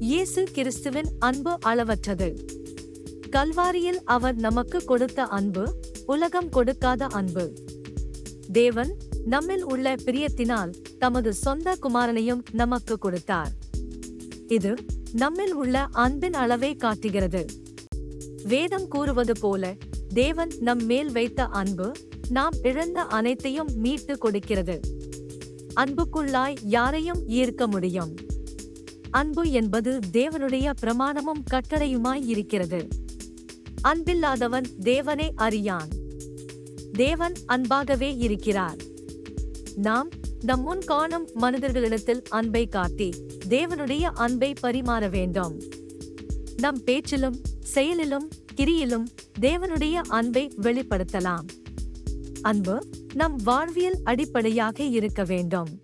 இயேசு கிறிஸ்துவின் அன்பு அளவற்றது. கல்வாரியில் அவர் நமக்கு கொடுத்த அன்பு உலகம் கொடுக்காத அன்பு. தேவன் நம்மில் உள்ள பிரியத்தினால் தமது சொந்த குமாரனையும் நமக்கு கொடுத்தார். இது நம்மில் உள்ள அன்பின் அளவை காட்டுகிறது. வேதம் கூறுவது போல தேவன் நம் மேல் வைத்த அன்பு நாம் இழந்த அனைத்தையும் மீட்டு கொடுக்கிறது. அன்புக்குள்ளாய் யாரையும் ஈர்க்க முடியும். அன்பு என்பது தேவனுடைய பிரமாணமும் கட்டளையுமாய் இருக்கிறது. அன்பில்லாதவன் தேவனை அறியான். தேவன் அன்பாகவே இருக்கிறார். நாம் நம் முன் காணும் மனிதர்களிடத்தில் அன்பை காட்டி தேவனுடைய அன்பை பரிமாற வேண்டும். நம் பேச்சிலும் செயலிலும் கிரியிலும் தேவனுடைய அன்பை வெளிப்படுத்தலாம். அன்பு நம் வாழ்வியல் அடிப்படையாக இருக்க வேண்டும்.